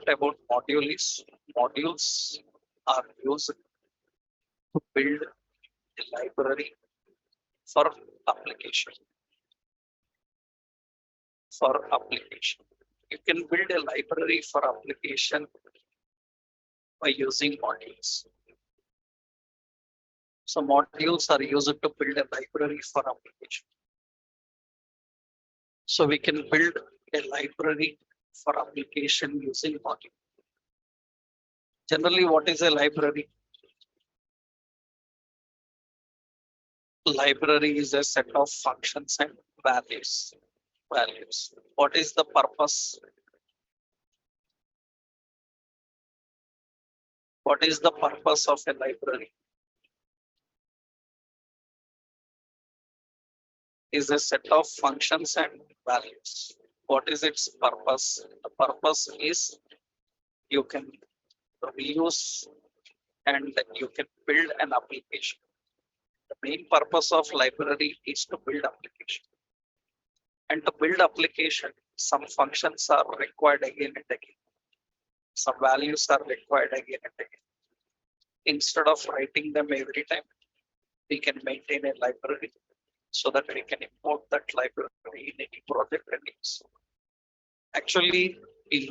about module is modules are used to build a library for application. For application, you can build a library for application by using modules. So modules are used to build a library for application. So we can build a library for application using module. Generally, what is a library? Library is a set of functions and values. What is the purpose? What is the purpose of a library? Is a set of functions and values. What is its purpose? The purpose is you can reuse and you can build an application. The main purpose of library is to build application. And to build application, some functions are required again and again. Some values are required again and again. Instead of writing them every time, we can maintain a library so that we can import that library in any project and use. Actually, in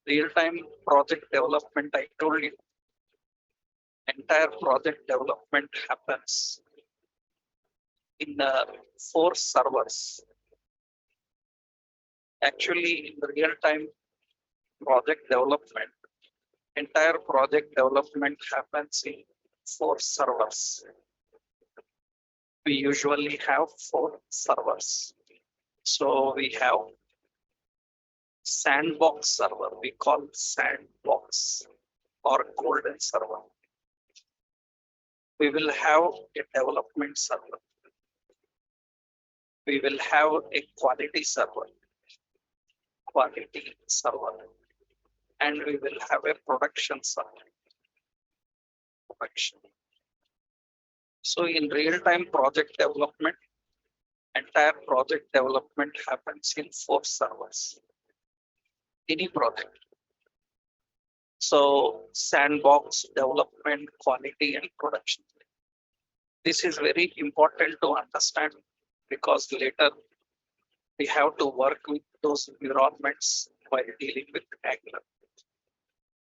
real-time project development, I told you, entire project development happens in 4 servers. Actually, in the real-time project development, entire project development happens in 4 servers. We usually have 4 servers. So we have sandbox server, we call sandbox or golden server. We will have a development server. We will have a quality server, and we will have a production server. So in real-time project development, entire project development happens in 4 servers. Any project. So sandbox, development, quality, and production. This is very important to understand because later we have to work with those environments while dealing with Angular.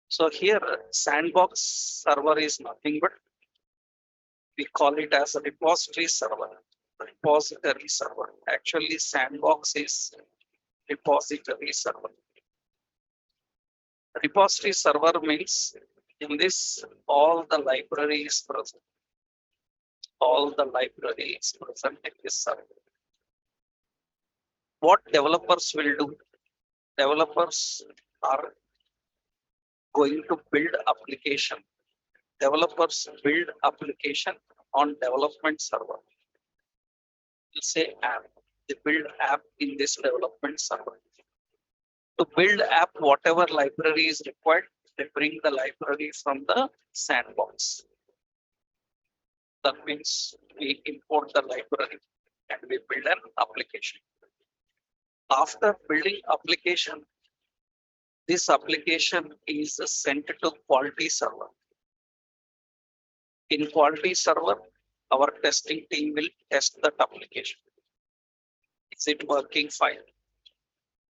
So here, sandbox server is nothing but we call it as a repository server. Actually, sandbox is repository server. Repository server means in this all the library is present. All the library is present in this server. What developers will do? Developers are going to build application. Developers build application on development server. We'll say app. They build app in this development server. To build app, whatever library is required, they bring the library from the sandbox. That means we import the library and we build an application. After building application, this application is sent to quality server. In quality server, our testing team will test that application. Is it working fine?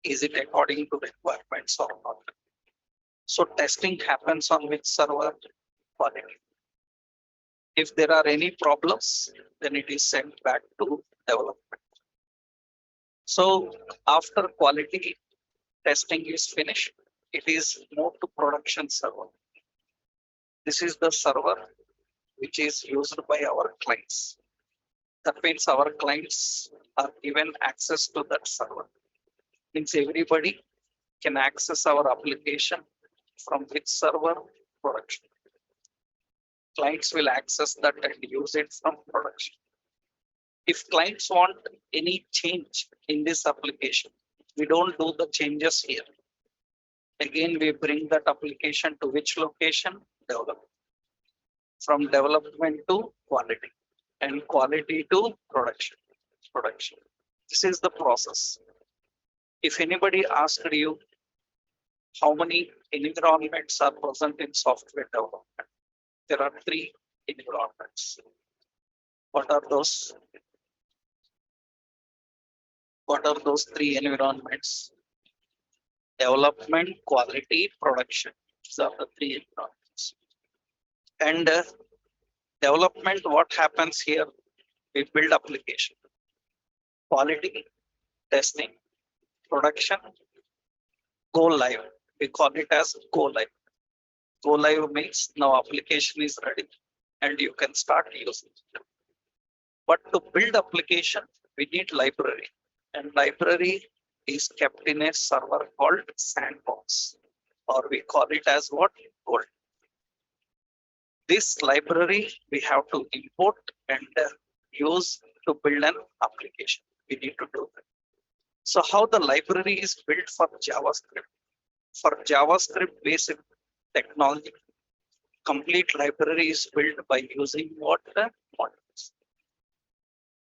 Is it according to requirements or not? So testing happens on which server? Quality. If there are any problems, then it is sent back to development. So after quality testing is finished, it is moved to production server. This is the server which is used by our clients. That means our clients are given access to that server. Means everybody can access our application from which server? Production. Clients will access that and use it from production. If clients want any change in this application, we don't do the changes here. Again, we bring that application to which location? Development. From development to quality and quality to production. This is the process. If anybody asked you, How many environments are present in software development? There are three environments. What are those? What are those three environments? Development, quality, production. These are the three environments. And development, what happens here? We build application. Quality, testing, production, go live. We call it as go live. Go live means now application is ready and you can start using it. But to build application, we need library, and library is kept in a server called sandbox, or we call it as what? Gold. This library we have to import and use to build an application. We need to do that. So how the library is built for JavaScript? For JavaScript based technology, complete library is built by using what? Modules.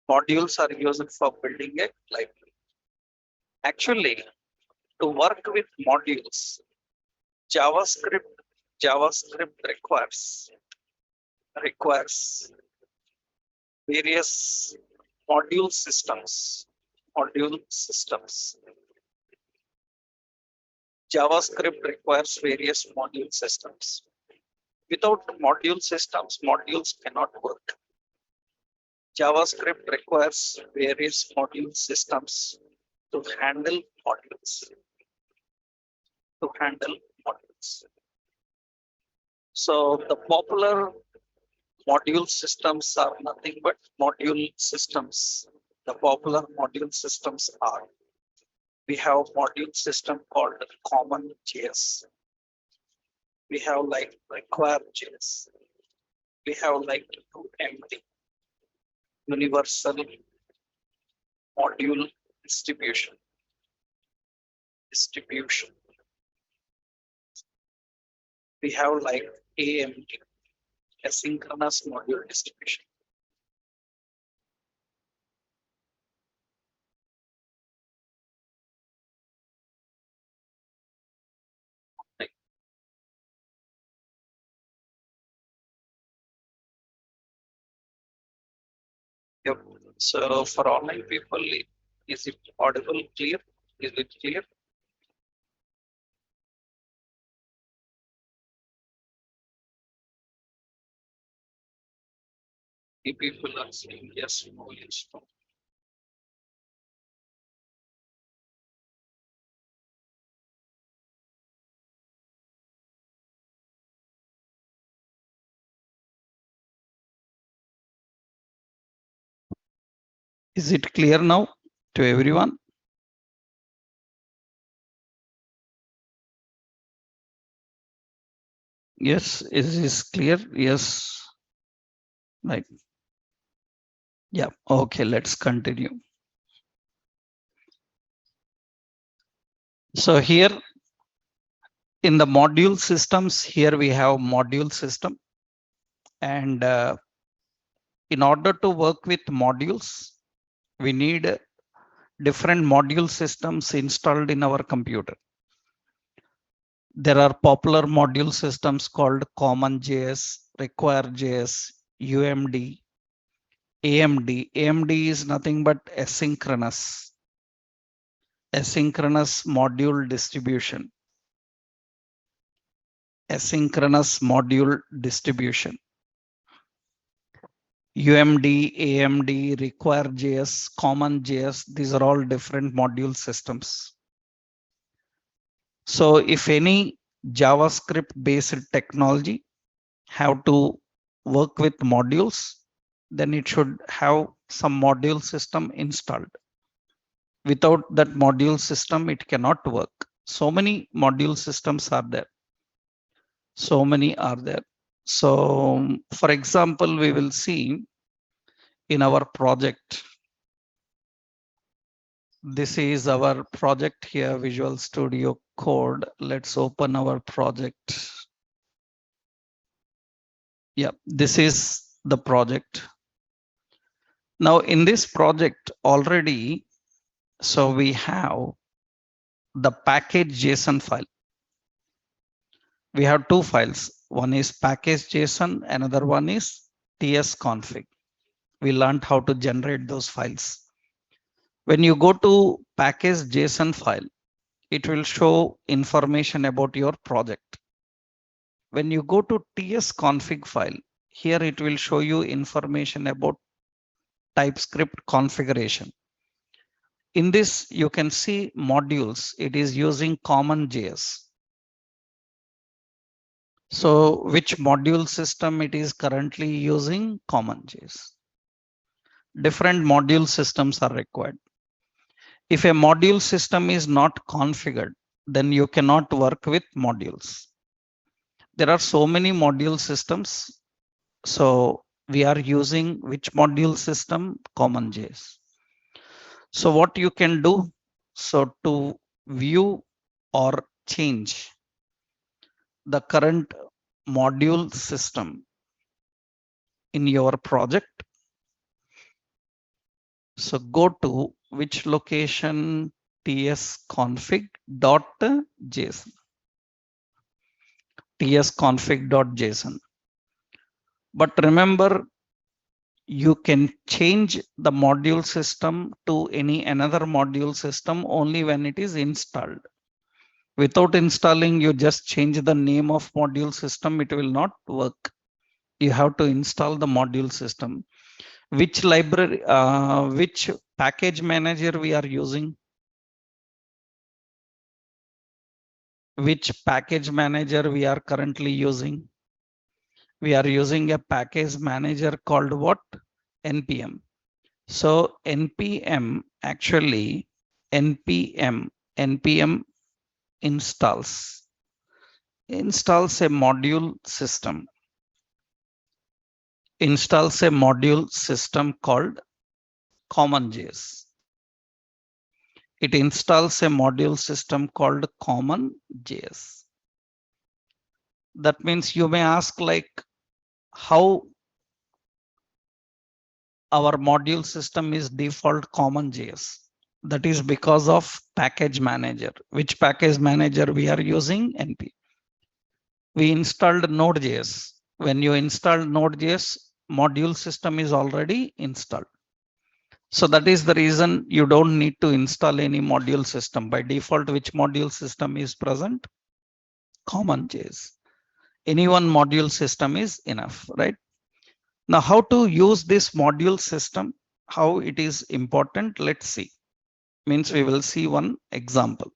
Modules are used for building a library. Actually, to work with modules, JavaScript requires various module systems. JavaScript requires various module systems. Without module systems, modules cannot work. JavaScript requires various module systems to handle modules. So the popular module systems are nothing but module systems. The popular module systems are, we have module system called CommonJS. We have like require.js. We have like UMD, Universal Module Distribution. We have like AMD, Asynchronous Module Distribution. Yep. So for online people, is it audible, clear? Is it clear? The people are saying yes, no, yes, no. Is it clear now to everyone? Yes, is this clear? Yes. Right. Yeah. Okay, let's continue. So here in the module systems, here we have module system. And in order to work with modules, we need different module systems installed in our computer. There are popular module systems called CommonJS, require.js, UMD, AMD. AMD is nothing but asynchronous module distribution. UMD, AMD, require.js, CommonJS, these are all different module systems. So if any JavaScript based technology have to work with modules, then it should have some module system installed. Without that module system, it cannot work. So many module systems are there. So for example, we will see in our project. This is our project here, Visual Studio Code. Let's open our project. Yeah, this is the project. Now in this project already, so we have the package JSON file. We have two files. One is package.json, another one is tsconfig. We learned how to generate those files. When you go to package.json file, it will show information about your project. When you go to tsconfig file, here it will show you information about TypeScript configuration. In this, you can see modules. It is using CommonJS. So which module system it is currently using? CommonJS. Different module systems are required. If a module system is not configured, then you cannot work with modules. There are so many module systems. So we are using which module system? CommonJS. So what you can do, so to view or change the current module system in your project, so go to which location? tsconfig.json. tsconfig.json. But remember, you can change the module system to any another module system only when it is installed. Without installing, you just change the name of module system, it will not work. You have to install the module system. Which library, which package manager we are using? Which package manager we are currently using? We are using a package manager called what? NPM. So NPM actually, NPM installs a module system. Installs a module system called CommonJS. It installs a module system called CommonJS. That means you may ask, like, how our module system is default CommonJS. That is because of package manager. Which package manager we are using? NPM. We installed Node.js. When you install Node.js, module system is already installed. So that is the reason you don't need to install any module system. By default, which module system is present? CommonJS. Any one module system is enough, right? Now, how to use this module system, how it is important, let's see. Means we will see one example,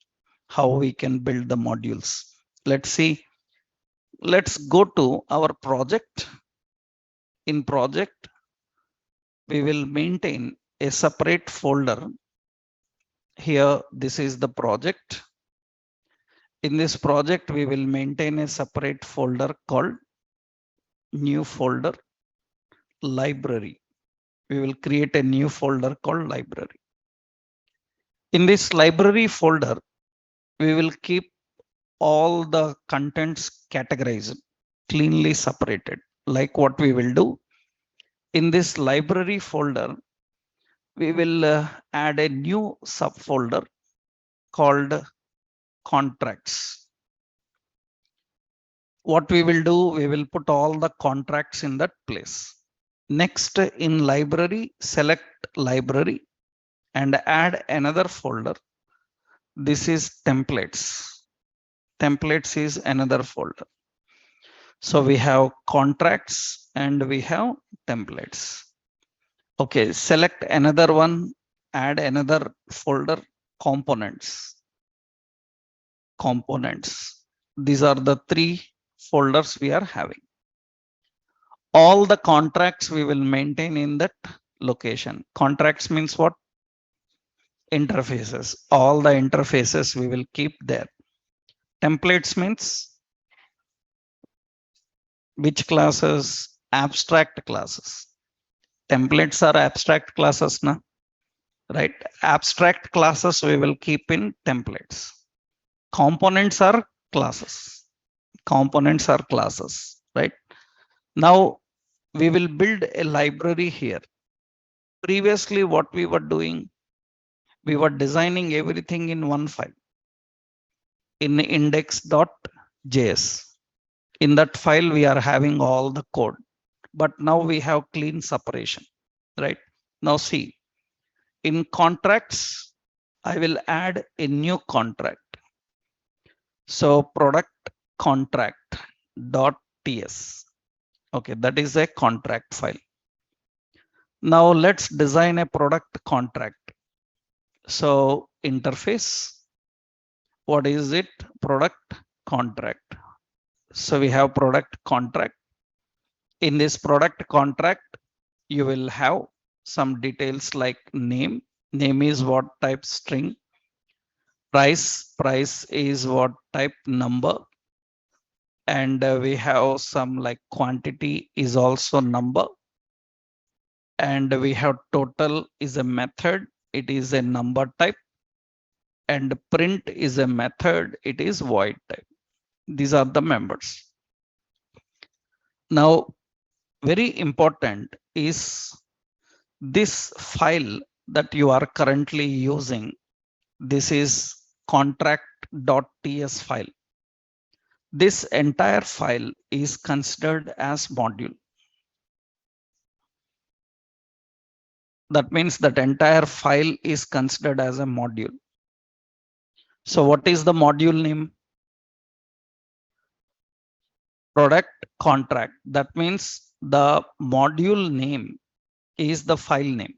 how we can build the modules. Let's see. Let's go to our project. In project, we will maintain a separate folder. Here, this is the project. In this project, we will maintain a separate folder called new folder library. We will create a new folder called library. In this library folder, we will keep all the contents categorized, cleanly separated. Like what we will do in this library folder, we will add a new subfolder called contracts. What we will do, we will put all the contracts in that place. Next, in library, select library and add another folder. This is templates. Templates is another folder. So we have contracts and we have templates. Okay, select another one, add another folder, components. Components. These are the three folders we are having. All the contracts we will maintain in that location. Contracts means what? Interfaces. All the interfaces we will keep there. Templates means which classes? Abstract classes. Templates are abstract classes, na? Right? Abstract classes we will keep in templates. Components are classes. Components are classes, right? Now we will build a library here. Previously, what we were doing, we were designing everything in one file in index.js. In that file, we are having all the code, but now we have clean separation, right? Now see, in contracts, I will add a new contract. So product contract dot ts. Okay, that is a contract file. Now let's design a product contract. So interface, what is it? Product contract. So we have product contract. In this product contract, you will have some details like name. Name is what type string. Price is what type number. And we have some like quantity is also number. And we have total is a method. It is a number type. And print is a method. It is void type. These are the members. Now, very important is this file that you are currently using. This is contract.ts file. This entire file is considered as module. That means that entire file is considered as a module. So what is the module name? Product contract. That means the module name is the file name.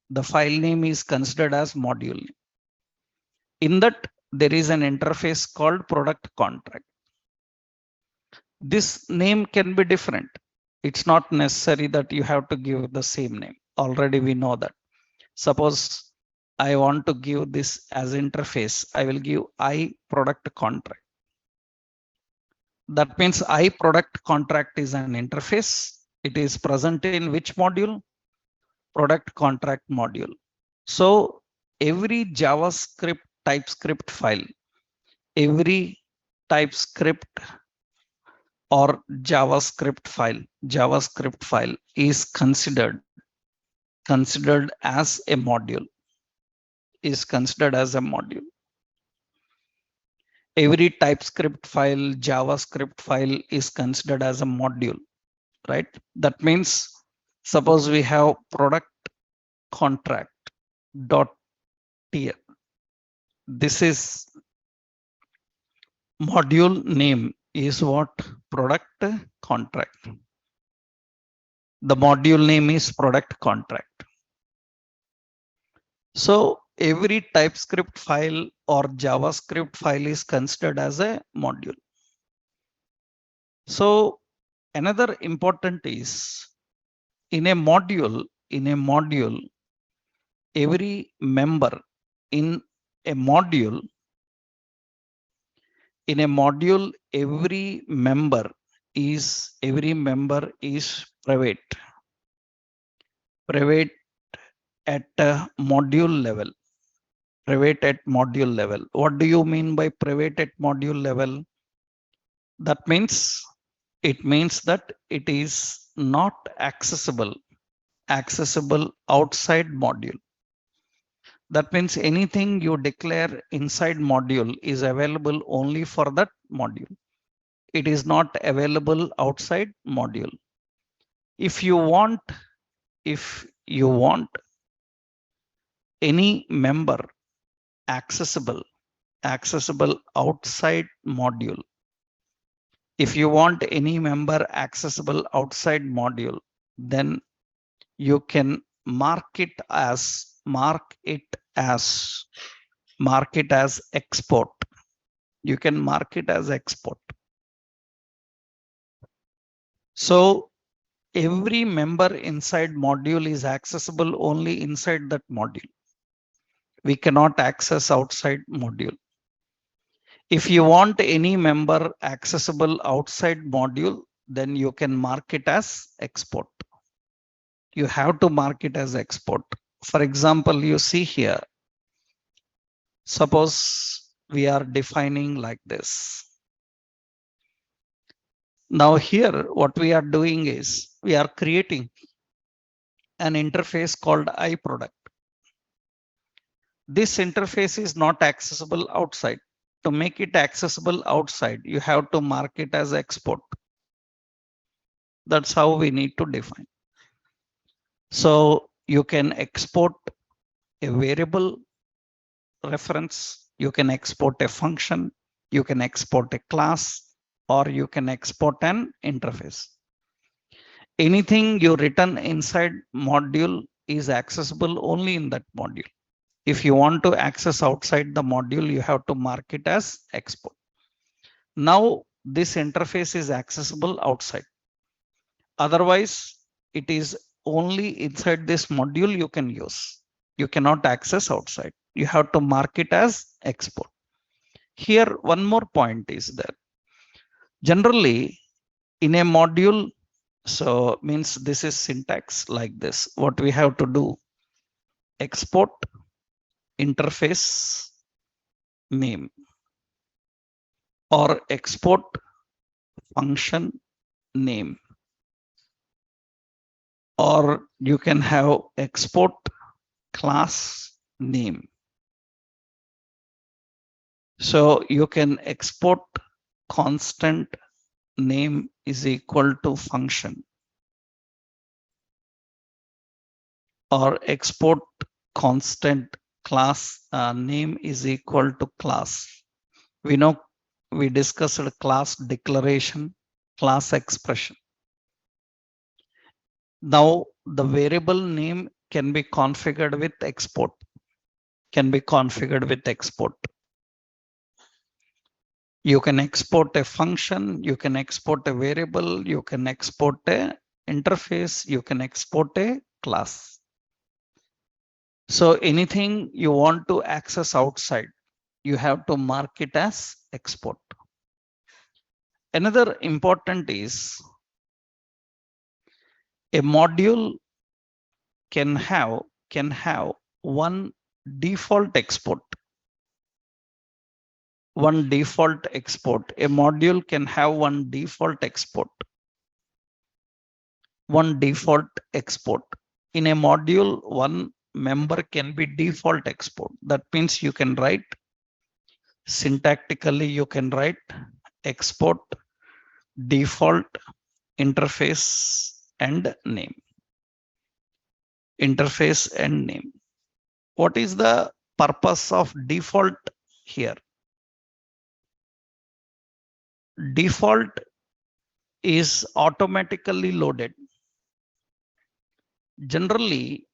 The file name is considered as module. In that, there is an interface called product contract. This name can be different. It's not necessary that you have to give the same name. Already we know that. Suppose I want to give this as interface. I will give I product contract. That means I product contract is an interface. It is present in which module? Product contract module. So every JavaScript TypeScript file, every TypeScript or JavaScript file is considered as a module. Every TypeScript file, JavaScript file is considered as a module, right? That means suppose we have product contract dot tier. This is module name is what? Product contract. The module name is product contract. So every TypeScript file or JavaScript file is considered as a module. So another important is in a module, every member in a module, every member is private at module level. What do you mean by private at module level? That means that it is not accessible outside module. That means anything you declare inside module is available only for that module. It is not available outside module. If you want any member accessible outside module, then you can mark it as export. You can mark it as export. So every member inside module is accessible only inside that module. We cannot access outside module. If you want any member accessible outside module, then you can mark it as export. You have to mark it as export. For example, you see here, suppose we are defining like this. Now here, what we are doing is we are creating an interface called iProduct. This interface is not accessible outside. to make it accessible outside, you have to mark it as export. That's how we need to define. So you can export a variable reference, you can export a function, you can export a class, or you can export an interface. Anything you written inside module is accessible only in that module. If you want to access outside the module, you have to mark it as export. Now this interface is accessible outside. Otherwise, it is only inside this module you can use. You cannot access outside. You have to mark it as export. Here, one more point is that generally in a module, so means this is syntax like this. What we have to do, export interface name or export function name, or you can have export class name. So you can export constant name is equal to function, or export constant class name is equal to class. We know we discussed class declaration, class expression. Now the variable name can be configured with export, You can export a function, you can export a variable, you can export a interface, you can export a class. So anything you want to access outside, you have to mark it as export. Another important is a module can have one default export. A module can have one default export. In a module, one member can be default export. That means you can write syntactically, you can write export default interface and name. What is the purpose of default here? Default is automatically loaded. Generally,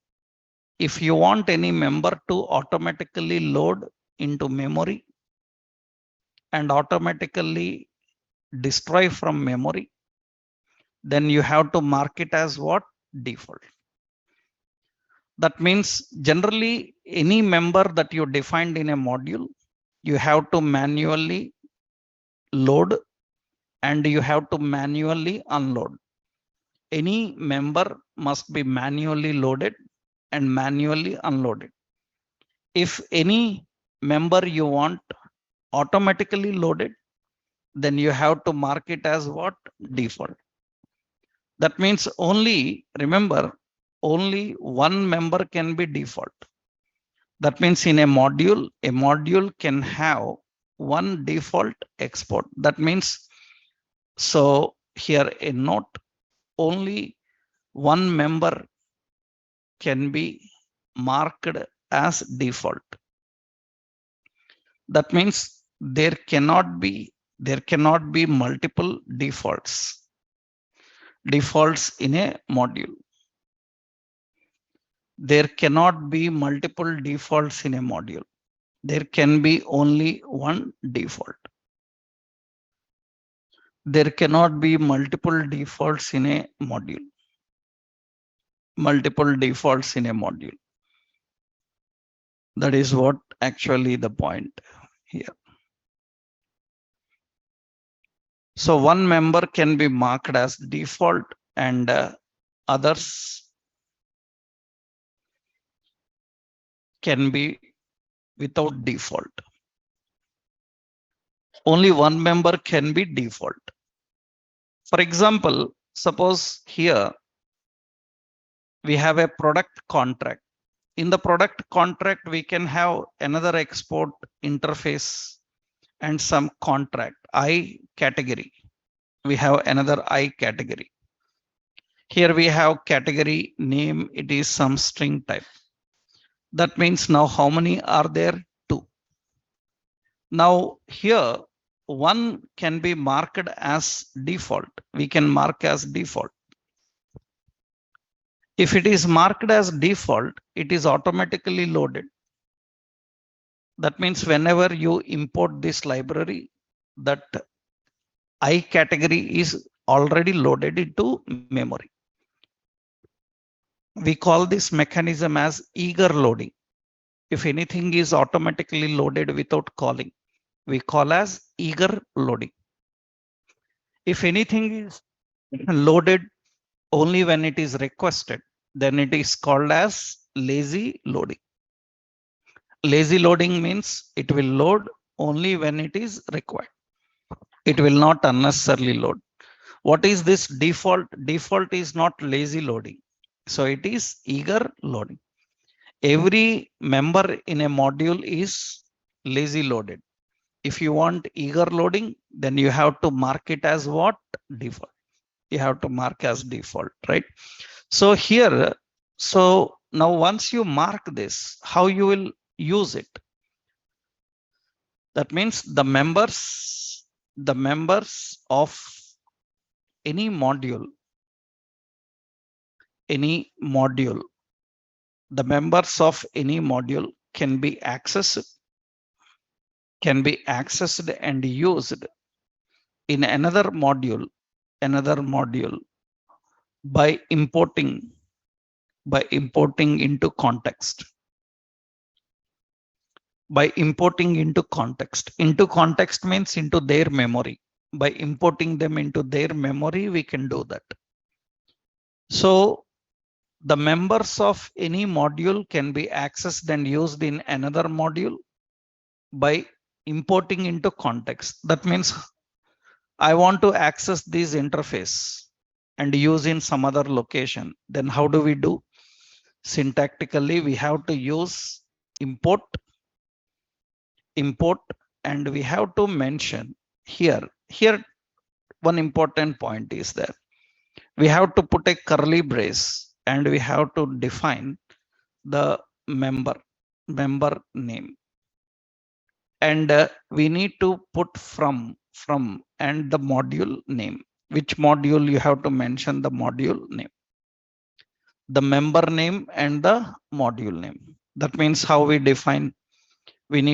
if you want any member to automatically load into memory and automatically destroy from memory, then you have to mark it as what? Default. That means generally any member that you defined in a module, you have to manually load and you have to manually unload. Any member must be manually loaded and manually unloaded. If any member you want automatically loaded, then you have to mark it as what? Default. That means only, remember, only one member can be default. That means in a module can have one default export. That means, so here a note, only one member can be marked as default. That means there cannot be multiple defaults in a module. There cannot be multiple defaults in a module. There can be only one default. There cannot be multiple defaults in a module. That is what actually the point here. So one member can be marked as default and others can be without default. Only one member can be default. For example, suppose here we have a product contract. In the product contract, we can have another export interface and some contract I category. We have another I category. Here we have category name. It is some string type. That means now how many are there? 2. Now here one can be marked as default. We can mark as default. If it is marked as default, it is automatically loaded. That means whenever you import this library, that I category is already loaded into memory. We call this mechanism as eager loading. If anything is automatically loaded without calling, we call as eager loading. If anything is loaded only when it is requested, then it is called as lazy loading. Lazy loading means it will load only when it is required. It will not unnecessarily load. What is this default? Default is not lazy loading. So it is eager loading. Every member in a module is lazy loaded. If you want eager loading, then you have to mark it as what? Default. You have to mark as default, right? So here, so now once you mark this, how you will use it? That means the members of any module, the members of any module can be accessed and used in another module by importing into context. By importing into context. Into context means into their memory. By importing them into their memory, we can do that. So the members of any module can be accessed and used in another module by importing into context. That means I want to access this interface and use in some other location. Then how do we do? Syntactically, we have to use import, and we have to mention here one important point is there. We have to put a curly brace and we have to define the member name, and we need to put from and the module name. Which module? You have to mention the module name, the member name and the module name. That means how we define, we need